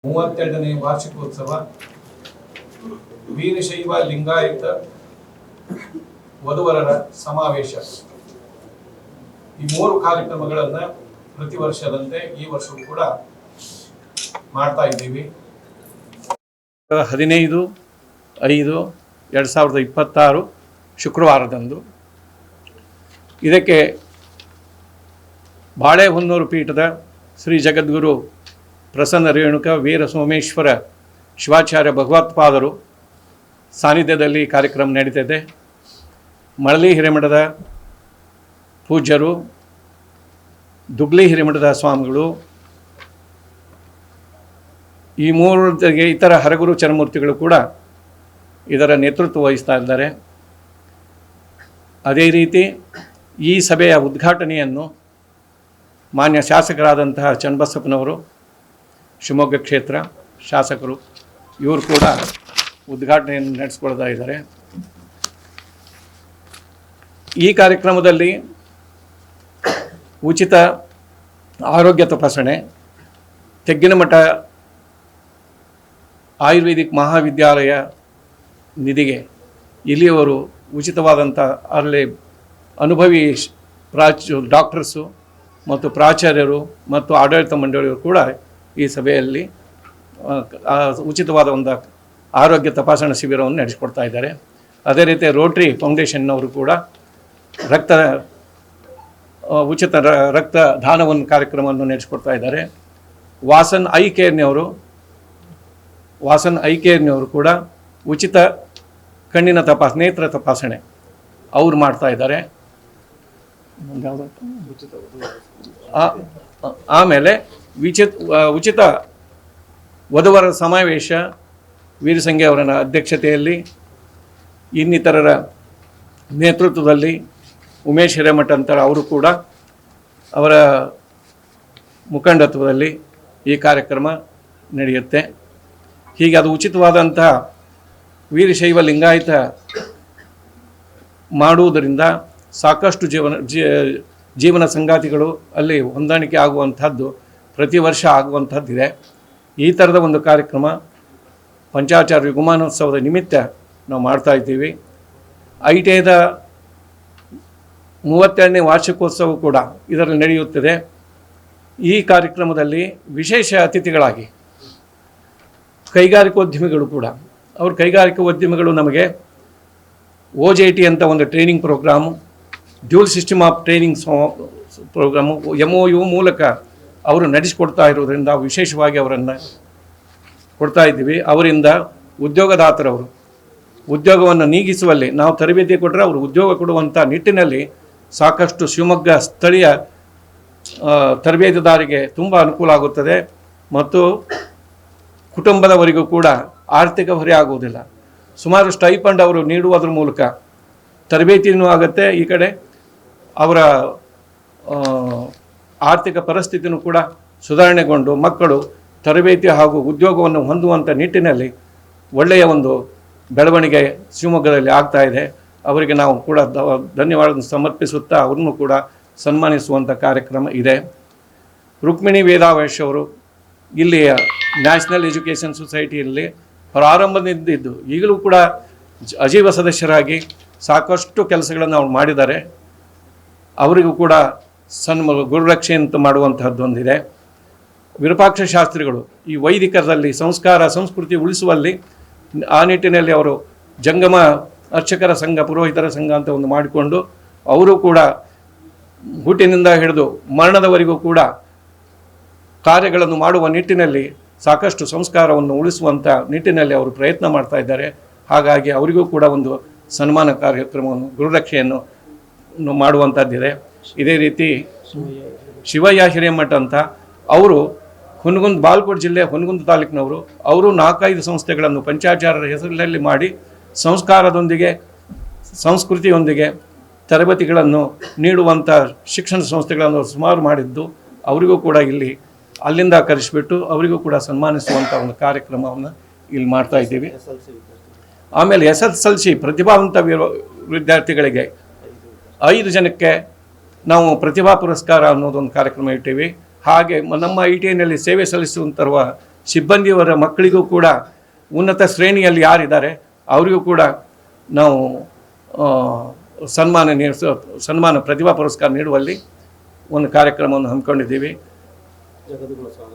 32ನೇ ವಾರ್ಷಿಕೋತ್ಸವ ವೀರಶೈವ ಲಿಂಗಾಯತ ವಧುವರರ ಸಮಾವೇಶ ಈ ಮೂರು ಕಾರ್ಯಕ್ರಮಗಳನ್ನು ಪ್ರತಿ ವರ್ಷದಂತೆ ಈ ವರ್ಷವೂ ಕೂಡ ಮಾಡ್ತಾ ಇದ್ದೀವಿ. 15/5/2026 ಶುಕ್ರವಾರದಂದು ಇದಕ್ಕೆ ಬಾಳೆಹೊನ್ನೂರು ಪೀಠದ ಶ್ರೀ ಜಗದ್ಗುರು ಪ್ರಸನ್ನ ರೇಣುಕ ವೀರ ಸೋಮೇಶ್ವರ ಶಿವಾಚಾರ್ಯ ಭಗವತ್ಪಾದರು ಸಾನ್ನಿಧ್ಯದಲ್ಲಿ ಕಾರ್ಯಕ್ರಮ ನಡೀತಿದೆ. ಮಳಲಿ ಹಿರೇಮಠದ ಪೂಜ್ಯರು, ದುಗ್ಲಿ ಹಿರೇಮಠದ ಸ್ವಾಮಿಗಳು, ಈ ಮೂರು ಇತರ ಹರಗುರು ಚರಮೂರ್ತಿಗಳು ಕೂಡ ಇದರ ನೇತೃತ್ವ ವಹಿಸ್ತಾ ಇದ್ದಾರೆ. ಅದೇ ರೀತಿ ಈ ಸಭೆಯ ಉದ್ಘಾಟನೆಯನ್ನು ಮಾನ್ಯ ಶಾಸಕರಾದಂತಹ ಚನ್ನಬಸಪ್ಪನವರು, ಶಿವಮೊಗ್ಗ ಕ್ಷೇತ್ರ ಶಾಸಕರು, ಇವರು ಕೂಡ ಉದ್ಘಾಟನೆಯನ್ನು ನಡೆಸ್ಕೊಳ್ತಾ ಇದ್ದಾರೆ. ಈ ಕಾರ್ಯಕ್ರಮದಲ್ಲಿ ಉಚಿತ ಆರೋಗ್ಯ ತಪಾಸಣೆ, ತೆಗ್ಗಿನಮಠ ಆಯುರ್ವೇದಿಕ್ ಮಹಾವಿದ್ಯಾಲಯ ನಿಧಿಗೆ ಇಲ್ಲಿಯವರು ಉಚಿತವಾದಂಥ ಅಲ್ಲಿ ಅನುಭವಿ ಡಾಕ್ಟರ್ಸು ಮತ್ತು ಪ್ರಾಚಾರ್ಯರು ಮತ್ತು ಆಡಳಿತ ಮಂಡಳಿಯವರು ಕೂಡ ಈ ಸಭೆಯಲ್ಲಿ ಉಚಿತವಾದ ಒಂದು ಆರೋಗ್ಯ ತಪಾಸಣಾ ಶಿಬಿರವನ್ನು ನಡೆಸಿಕೊಡ್ತಾ ಇದ್ದಾರೆ. ಅದೇ ರೀತಿ ರೋಟ್ರಿ ಫೌಂಡೇಶನ್ನವರು ಕೂಡ ಉಚಿತ ರಕ್ತ ದಾನವನ್ನು ಕಾರ್ಯಕ್ರಮವನ್ನು ನಡೆಸಿಕೊಡ್ತಾ ಇದ್ದಾರೆ. ವಾಸನ್ ಐ ಕೇರ್ನವರು ಕೂಡ ಉಚಿತ ಕಣ್ಣಿನ ನೇತ್ರ ತಪಾಸಣೆ ಅವ್ರು ಮಾಡ್ತಾ ಇದ್ದಾರೆ. ಆಮೇಲೆ ಉಚಿತ ವಧುವರ ಸಮಾವೇಶ ವೀರಸಂಘೆ ಅವರ ಅಧ್ಯಕ್ಷತೆಯಲ್ಲಿ, ಇನ್ನಿತರರ ನೇತೃತ್ವದಲ್ಲಿ ಉಮೇಶ್ ಹಿರೇಮಠ ಅಂತರ ಅವರು ಕೂಡ ಅವರ ಮುಖಂಡತ್ವದಲ್ಲಿ ಈ ಕಾರ್ಯಕ್ರಮ ನಡೆಯುತ್ತೆ. ಹೀಗೆ ಅದು ಉಚಿತವಾದಂತಹ ವೀರಶೈವ ಲಿಂಗಾಯತ ಮಾಡುವುದರಿಂದ ಸಾಕಷ್ಟು ಜೀವನ ಸಂಗಾತಿಗಳು ಅಲ್ಲಿ ಹೊಂದಾಣಿಕೆ ಆಗುವಂಥದ್ದು ಪ್ರತಿ ವರ್ಷ ಆಗುವಂಥದ್ದಿದೆ. ಈ ಥರದ ಒಂದು ಕಾರ್ಯಕ್ರಮ ಪಂಚಾಚಾರ್ಯ ಯುಗಮಾನೋತ್ಸವದ ನಿಮಿತ್ತ ನಾವು ಮಾಡ್ತಾ ಇದ್ದೀವಿ. ITIದ 32ನೇ ವಾರ್ಷಿಕೋತ್ಸವ ಕೂಡ ಇದರಲ್ಲಿ ನಡೆಯುತ್ತದೆ. ಈ ಕಾರ್ಯಕ್ರಮದಲ್ಲಿ ವಿಶೇಷ ಅತಿಥಿಗಳಾಗಿ ಕೈಗಾರಿಕೋದ್ಯಮಿಗಳು ಕೂಡ, ಅವ್ರ ಕೈಗಾರಿಕೋದ್ಯಮಿಗಳು ನಮಗೆ OJT ಅಂತ ಒಂದು training programme, dual system of training programme MOU ಮೂಲಕ ಅವರು ನಡೆಸಿಕೊಡ್ತಾ ಇರೋದರಿಂದ ವಿಶೇಷವಾಗಿ ಅವರನ್ನು ಕೊಡ್ತಾ ಇದ್ದೀವಿ. ಅವರಿಂದ ಉದ್ಯೋಗದಾತರವರು ಉದ್ಯೋಗವನ್ನು ನೀಗಿಸುವಲ್ಲಿ ನಾವು ತರಬೇತಿ ಕೊಟ್ಟರೆ ಅವರು ಉದ್ಯೋಗ ಕೊಡುವಂಥ ನಿಟ್ಟಿನಲ್ಲಿ ಸಾಕಷ್ಟು ಶಿವಮೊಗ್ಗ ಸ್ಥಳೀಯ ತರಬೇತುದಾರಿಗೆ ತುಂಬ ಅನುಕೂಲ ಆಗುತ್ತದೆ ಮತ್ತು ಕುಟುಂಬದವರಿಗೂ ಕೂಡ ಆರ್ಥಿಕ ಹೊರೆ ಆಗುವುದಿಲ್ಲ. ಸುಮಾರು ಸ್ಟೈಪಂಡ್ ಅವರು ನೀಡುವುದರ ಮೂಲಕ ತರಬೇತಿಯೂ ಆಗುತ್ತೆ, ಈ ಕಡೆ ಅವರ ಆರ್ಥಿಕ ಪರಿಸ್ಥಿತಿಯೂ ಕೂಡ ಸುಧಾರಣೆಗೊಂಡು ಮಕ್ಕಳು ತರಬೇತಿ ಹಾಗೂ ಉದ್ಯೋಗವನ್ನು ಹೊಂದುವಂಥ ನಿಟ್ಟಿನಲ್ಲಿ ಒಳ್ಳೆಯ ಒಂದು ಬೆಳವಣಿಗೆ ಶಿವಮೊಗ್ಗದಲ್ಲಿ ಆಗ್ತಾ ಇದೆ. ಅವರಿಗೆ ನಾವು ಕೂಡ ಧನ್ಯವಾದ ಸಮರ್ಪಿಸುತ್ತಾ ಅವ್ರನ್ನೂ ಕೂಡ ಸನ್ಮಾನಿಸುವಂಥ ಕಾರ್ಯಕ್ರಮ ಇದೆ. ರುಕ್ಮಿಣಿ ವೇದಾವೇಶ್ ಅವರು ಇಲ್ಲಿಯ ನ್ಯಾಷನಲ್ ಎಜುಕೇಷನ್ ಸೊಸೈಟಿಯಲ್ಲಿ ಪ್ರಾರಂಭದಿಂದಿದ್ದು ಈಗಲೂ ಕೂಡ ಅಜೀವ ಸದಸ್ಯರಾಗಿ ಸಾಕಷ್ಟು ಕೆಲಸಗಳನ್ನು ಅವ್ರು ಮಾಡಿದ್ದಾರೆ. ಅವರಿಗೂ ಕೂಡ ಗುರುರಕ್ಷೆ ಅಂತ ಮಾಡುವಂತಹದ್ದೊಂದಿದೆ. ವಿರೂಪಾಕ್ಷ ಶಾಸ್ತ್ರಿಗಳು ಈ ವೈದಿಕರಲ್ಲಿ ಸಂಸ್ಕಾರ ಸಂಸ್ಕೃತಿ ಉಳಿಸುವಲ್ಲಿ ಆ ನಿಟ್ಟಿನಲ್ಲಿ ಅವರು ಜಂಗಮ ಅರ್ಚಕರ ಸಂಘ, ಪುರೋಹಿತರ ಸಂಘ ಅಂತ ಒಂದು ಮಾಡಿಕೊಂಡು ಅವರು ಕೂಡ ಹುಟ್ಟಿನಿಂದ ಹಿಡಿದು ಮರಣದವರೆಗೂ ಕೂಡ ಕಾರ್ಯಗಳನ್ನು ಮಾಡುವ ನಿಟ್ಟಿನಲ್ಲಿ ಸಾಕಷ್ಟು ಸಂಸ್ಕಾರವನ್ನು ಉಳಿಸುವಂಥ ನಿಟ್ಟಿನಲ್ಲಿ ಅವರು ಪ್ರಯತ್ನ ಮಾಡ್ತಾ ಇದ್ದಾರೆ. ಹಾಗಾಗಿ ಅವರಿಗೂ ಕೂಡ ಒಂದು ಸನ್ಮಾನ ಕಾರ್ಯಕ್ರಮವನ್ನು, ಗುರುರಕ್ಷೆಯನ್ನು ಮಾಡುವಂಥದ್ದಿದೆ. ಇದೇ ರೀತಿ ಶಿವಯ್ಯ ಹಿರೇಮಠ ಅಂತ ಅವರು ಬಾಗಲಕೋಟೆ ಜಿಲ್ಲೆ ಹುನಗುಂದ ತಾಲೂಕಿನವರು. ಅವರು 4-5 ಸಂಸ್ಥೆಗಳನ್ನು ಪಂಚಾಚಾರ್ಯರ ಹೆಸರಿನಲ್ಲಿ ಮಾಡಿ ಸಂಸ್ಕಾರದೊಂದಿಗೆ ಸಂಸ್ಕೃತಿಯೊಂದಿಗೆ ತರಬೇತಿಗಳನ್ನು ನೀಡುವಂಥ ಶಿಕ್ಷಣ ಸಂಸ್ಥೆಗಳನ್ನು ಸುಮಾರು ಮಾಡಿದ್ದು, ಅವರಿಗೂ ಕೂಡ ಅಲ್ಲಿಂದ ಕರೆಸಿಬಿಟ್ಟು ಅವರಿಗೂ ಕೂಡ ಸನ್ಮಾನಿಸುವಂಥ ಒಂದು ಕಾರ್ಯಕ್ರಮವನ್ನು ಇಲ್ಲಿ ಮಾಡ್ತಾ ಇದ್ದೀವಿ. ಆಮೇಲೆ SSLC ಪ್ರತಿಭಾವಂತ ವಿದ್ಯಾರ್ಥಿಗಳಿಗೆ 5 ಜನಕ್ಕೆ ನಾವು ಪ್ರತಿಭಾ ಪುರಸ್ಕಾರ ಅನ್ನೋದೊಂದು ಕಾರ್ಯಕ್ರಮ ಇಟ್ಟೀವಿ. ಹಾಗೆ ನಮ್ಮ ITIನಲ್ಲಿ ಸೇವೆ ಸಲ್ಲಿಸುವಂಥರುವ ಸಿಬ್ಬಂದಿಯವರ ಮಕ್ಕಳಿಗೂ ಕೂಡ ಉನ್ನತ ಶ್ರೇಣಿಯಲ್ಲಿ ಯಾರಿದ್ದಾರೆ ಅವರಿಗೂ ಕೂಡ ನಾವು ಸನ್ಮಾನ ಪ್ರತಿಭಾ ಪುರಸ್ಕಾರ ನೀಡುವಲ್ಲಿ ಒಂದು ಕಾರ್ಯಕ್ರಮವನ್ನು ಹಮ್ಮಿಕೊಂಡಿದ್ದೀವಿ.